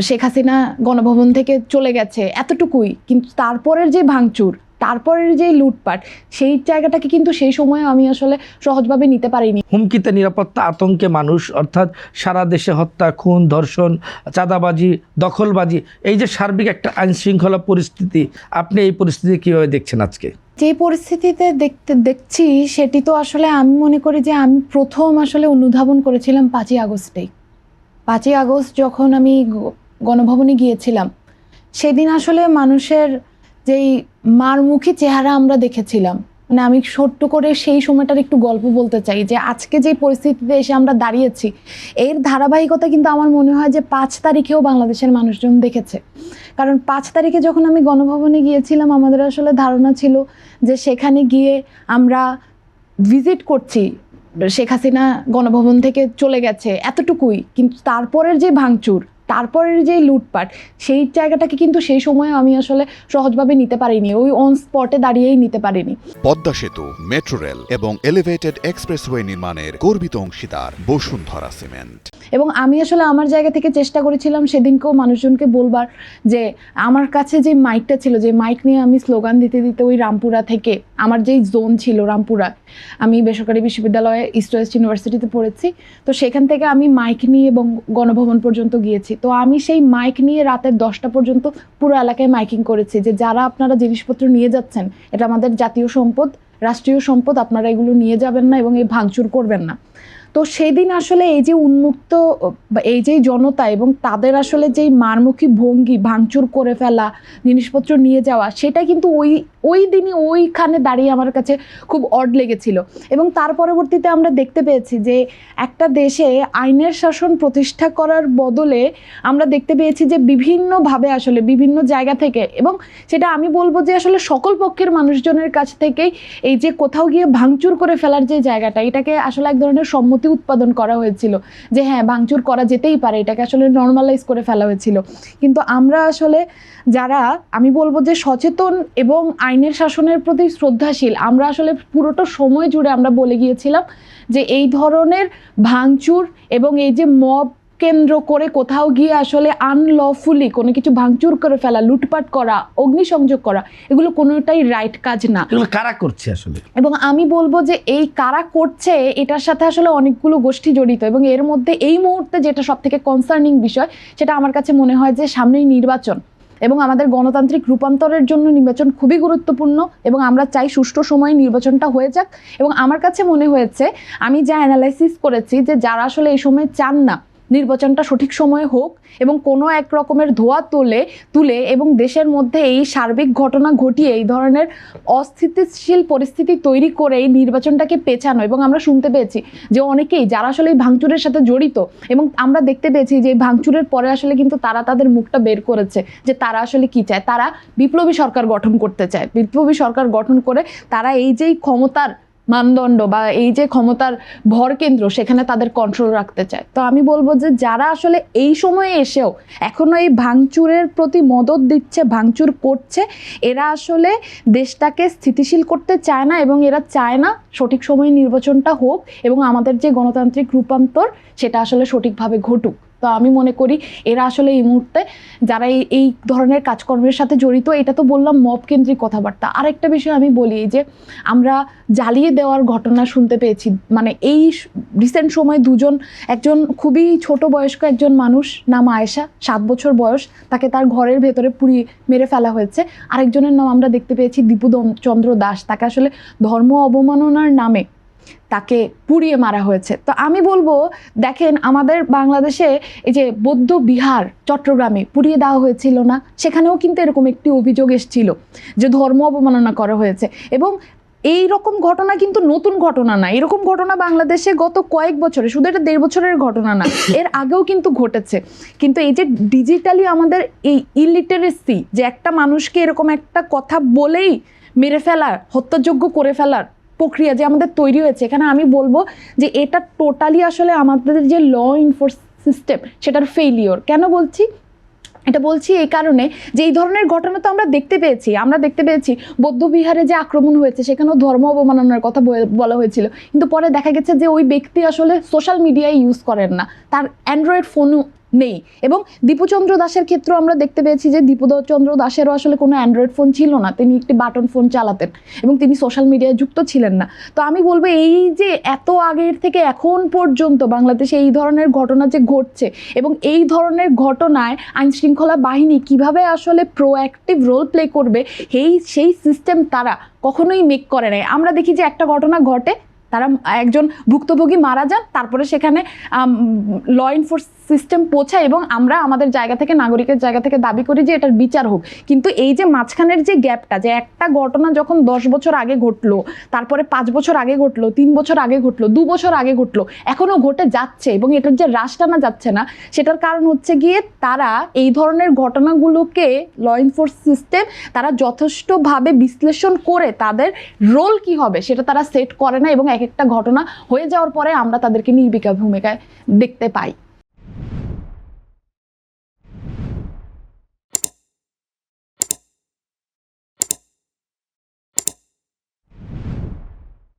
শেখ হাসিনা গণভবন থেকে চলে গেছে এতটুকুই, কিন্তু তারপরের যে ভাঙচুর, তারপরের যে লুটপাট, সেই জায়গাটাকে কিন্তু সেই সময় আমি আসলে সহজভাবে নিতে পারিনি। হুমকিতে, নিরাপত্তা, আতঙ্কে মানুষ, অর্থাৎ সারা দেশে হত্যা, খুন, ধর্ষণ, চাঁদাবাজি, দখলবাজি, এই যে সার্বিক একটা আইনশৃঙ্খলা পরিস্থিতি, আপনি এই পরিস্থিতি কীভাবে দেখছেন আজকে? যে পরিস্থিতিতে দেখছি সেটি তো আসলে আমি মনে করি যে আমি প্রথম আসলে অনুধাবন করেছিলাম 5ই আগস্টেই। 5ই আগস্ট যখন আমি গণভবনে গিয়েছিলাম, সেদিন আসলে মানুষের যেই মারমুখী চেহারা আমরা দেখেছিলাম, মানে আমি ছোট্ট করে সেই সময়টার একটু গল্প বলতে চাই যে আজকে যে পরিস্থিতিতে এসে আমরা দাঁড়িয়েছি, এর ধারাবাহিকতা কিন্তু আমার মনে হয় যে 5 তারিখেও বাংলাদেশের মানুষজন দেখেছে। কারণ 5 তারিখে যখন আমি গণভবনে গিয়েছিলাম, আমাদের আসলে ধারণা ছিল যে সেখানে গিয়ে আমরা ভিজিট করছি, শেখ হাসিনা গণভবন থেকে চলে গেছে এতটুকুই, কিন্তু তারপরের যে ভাঙচুর, তারপরের যে লুটপাট, সেই জায়গাটাকে কিন্তু সেই সময় আমি আসলে সহজভাবে নিতে পারিনি, ওই অন স্পটে দাঁড়িয়েই নিতে পারিনি। পদ্মা সেতু, মেট্রো রেল এবং এলিভেটেড এক্সপ্রেসওয়ে নির্মাণের গর্বিত অংশীদার বসুন্ধরা সিমেন্ট। এবং আমি আসলে আমার জায়গা থেকে চেষ্টা করেছিলাম সেদিনকেও মানুষজনকে বলবার যে আমার কাছে যে মাইকটা ছিল, যে মাইক নিয়ে আমি স্লোগান দিতে দিতে ওই রামপুরা থেকে, আমার যেই জোন ছিল রামপুরা, আমি বেসরকারি বিশ্ববিদ্যালয়ে ইস্ট ওয়েস্ট ইউনিভার্সিটিতে পড়েছি, তো সেখান থেকে আমি মাইক নিয়ে এবং গণভবন পর্যন্ত গিয়েছি। তো আমি সেই মাইক নিয়ে রাতের 10টা পর্যন্ত পুরো এলাকায় মাইকিং করেছি যে যারা আপনারা জিনিসপত্র নিয়ে যাচ্ছেন, এটা আমাদের জাতীয় সম্পদ, রাষ্ট্রীয় সম্পদ, আপনারা এগুলো নিয়ে যাবেন না এবং এই ভাঙচুর করবেন না। তো সেদিন আসলে এই যে উন্মুক্ত, এই যে জনতা এবং তাদের আসলে যেই মারমুখী ভঙ্গি, ভাঙচুর করে ফেলা, জিনিসপত্র নিয়ে যাওয়া, সেটা কিন্তু ওই দিনই ওইখানে দাঁড়িয়ে আমার কাছে খুব অড লেগেছিল। এবং তার পরবর্তীতে আমরা দেখতে পেয়েছি যে একটা দেশে আইনের শাসন প্রতিষ্ঠা করার বদলে আমরা দেখতে পেয়েছি যে বিভিন্নভাবে আসলে বিভিন্ন জায়গা থেকে, এবং সেটা আমি বলবো যে আসলে সকল পক্ষের মানুষজনের কাছ থেকেই এই যে কোথাও গিয়ে ভাঙচুর করে ফেলার যে জায়গাটা, এটাকে আসলে এক ধরনের সম্মতি উৎপাদন করা হয়েছিল যে হ্যাঁ, ভাঙচুর করা যেতেই পারে, এটাকে আসলে নর্মালাইজ করে ফেলা হয়েছিল। কিন্তু আমরা আসলে যারা, আমি বলবো যে সচেতন এবং আইনের শাসনের প্রতি শ্রদ্ধাশীল, আমরা আসলে পুরোটা সময় জুড়ে আমরা বলে গিয়েছিলাম যে এই ধরনের ভাঙচুর এবং এই যে মব কেন্দ্র করে কোথাও গিয়ে আসলে আনলফুলি কোনো কিছু ভাঙচুর করে ফেলা, লুটপাট করা, অগ্নিসংযোগ করা, এগুলো কোনোটাই রাইট কাজ না। এগুলো কারা করছে আসলে? এবং আমি বলবো যে এই কারা করছে, এটার সাথে আসলে অনেকগুলো গোষ্ঠী জড়িত, এবং এর মধ্যে এই মুহূর্তে যেটা সব থেকে কনসার্নিং বিষয়, সেটা আমার কাছে মনে হয় যে সামনেই নির্বাচন, এবং আমাদের গণতান্ত্রিক রূপান্তরের জন্য নির্বাচন খুবই গুরুত্বপূর্ণ, এবং আমরা চাই সুষ্ঠু সময়ে নির্বাচনটা হয়ে যাক। এবং আমার কাছে মনে হয়েছে, আমি যা অ্যানালাইসিস করেছি, যে যারা আসলে এই সময় চান না নির্বাচনটা সঠিক সময়ে হোক এবং কোনো এক রকমের ধোঁয়া তুলে এবং দেশের মধ্যে এই সার্বিক ঘটনা ঘটিয়ে এই ধরনের অস্থিতিশীল পরিস্থিতি তৈরি করে এই নির্বাচনটাকে পেছানো, এবং আমরা শুনতে পেয়েছি যে অনেকেই যারা আসলে এই ভাঙচুরের সাথে জড়িত, এবং আমরা দেখতে পেয়েছি যে এই ভাঙচুরের পরে আসলে কিন্তু তারা তাদের মুখটা বের করেছে যে তারা আসলে কি চায়। তারা বিপ্লবী সরকার গঠন করতে চায়, বিপ্লবী সরকার গঠন করে তারা এই যেই ক্ষমতার মানদণ্ড বা এই যে ক্ষমতার ভরকেন্দ্র, সেখানে তাদের কন্ট্রোল রাখতে চায়। তো আমি বলবো যে যারা আসলে এই সময়ে এসেও এখনো এই ভাঙচুরের প্রতি মদদ দিচ্ছে, ভাঙচুর করছে, এরা আসলে দেশটাকে স্থিতিশীল করতে চায় না, এবং এরা চায় না সঠিক সময়ে নির্বাচনটা হোক এবং আমাদের যে গণতান্ত্রিক রূপান্তর, সেটা আসলে সঠিকভাবে ঘটুক। তো আমি মনে করি এরা আসলে এই মুহূর্তে যারা এই ধরনের কাজকর্মের সাথে জড়িত, এটা তো বললাম মব কেন্দ্রিক কথাবার্তা। আরেকটা বিষয় আমি বলি, যে আমরা জ্বালিয়ে দেওয়ার ঘটনা শুনতে পেয়েছি, মানে এই রিসেন্ট সময় একজন খুবই ছোট বয়স্ক একজন মানুষ, নাম আয়েশা, 7 বছর বয়স, তাকে তার ঘরের ভেতরে পুড়িয়ে মেরে ফেলা হয়েছে। আরেকজনের নাম আমরা দেখতে পেয়েছি দীপু চন্দ্র দাস, তাকে আসলে ধর্ম অবমাননার নামে তাকে পুড়িয়ে মারা হয়েছে। তো আমি বলবো, দেখেন আমাদের বাংলাদেশে এই যে বৌদ্ধ বিহার চট্টগ্রামে পুড়িয়ে দেওয়া হয়েছিল না, সেখানেও কিন্তু এরকম একটি অভিযোগ এসেছিল যে ধর্ম অবমাননা করা হয়েছে। এবং এই রকম ঘটনা কিন্তু নতুন ঘটনা না, এরকম ঘটনা বাংলাদেশে গত কয়েক বছরে, শুধু এটা 1.5 বছরের ঘটনা না, এর আগেও কিন্তু ঘটেছে। কিন্তু এই যে ডিজিটালি আমাদের এই ইলিটারেসি, যে একটা মানুষকে এরকম একটা কথা বলেই মেরে ফেলার, হত্যাযোগ্য করে ফেলার প্রক্রিয়া যে আমাদের তৈরি হয়েছে, এখানে আমি বলবো যে এটা টোটালি আসলে আমাদের যে ল এনফোর্স সিস্টেম, সেটার ফেইলিওর। কেন বলছি? এটা বলছি এই কারণে যে এই ধরনের ঘটনা তো আমরা দেখতে পেয়েছি বৌদ্ধবিহারে যে আক্রমণ হয়েছে, সেখানেও ধর্ম অবমাননার কথা বলা হয়েছিল, কিন্তু পরে দেখা গেছে যে ওই ব্যক্তি আসলে সোশ্যাল মিডিয়ায় ইউজ করেন না, তার অ্যান্ড্রয়েড ফোনও নেই। এবং দীপুচন্দ্র দাসের ক্ষেত্রেও আমরা দেখতে পেয়েছি যে দীপুচন্দ্র দাসেরও আসলে কোনো অ্যান্ড্রয়েড ফোন ছিল না, তিনি একটি বাটন ফোন চালাতেন এবং তিনি সোশ্যাল মিডিয়ায় যুক্ত ছিলেন না। তো আমি বলবো এই যে এত আগের থেকে এখন পর্যন্ত বাংলাদেশে এই ধরনের ঘটনা যে ঘটছে এবং এই ধরনের ঘটনায় আইনশৃঙ্খলা বাহিনী কিভাবে আসলে প্রোঅ্যাক্টিভ রোল প্লে করবে সেই সিস্টেম তারা কখনোই মেক করে নাই। আমরা দেখি যে একটা ঘটনা ঘটে, তারা একজন ভুক্তভোগী মারা যান, তারপরে সেখানে ল এনফোর্স সিস্টেম পৌঁছায় এবং আমরা আমাদের জায়গা থেকে, নাগরিকের জায়গা থেকে দাবি করি যে এটার বিচার হোক। কিন্তু এই যে মাঝখানের যে গ্যাপটা, যে একটা ঘটনা যখন 10 বছর আগে ঘটলো, তারপরে 5 বছর আগে ঘটলো, 3 বছর আগে ঘটলো, 2 বছর আগে ঘটলো, এখনও ঘটে যাচ্ছে এবং এটার যে হ্রাস টানা যাচ্ছে না, সেটার কারণ হচ্ছে গিয়ে তারা এই ধরনের ঘটনাগুলোকে ল এনফোর্স সিস্টেম তারা যথেষ্টভাবে বিশ্লেষণ করে তাদের রোল কি হবে সেটা তারা সেট করে না এবং এক একটা ঘটনা হয়ে যাওয়ার পরে আমরা তাদেরকে নির্বিকার ভূমিকায় দেখতে পাই।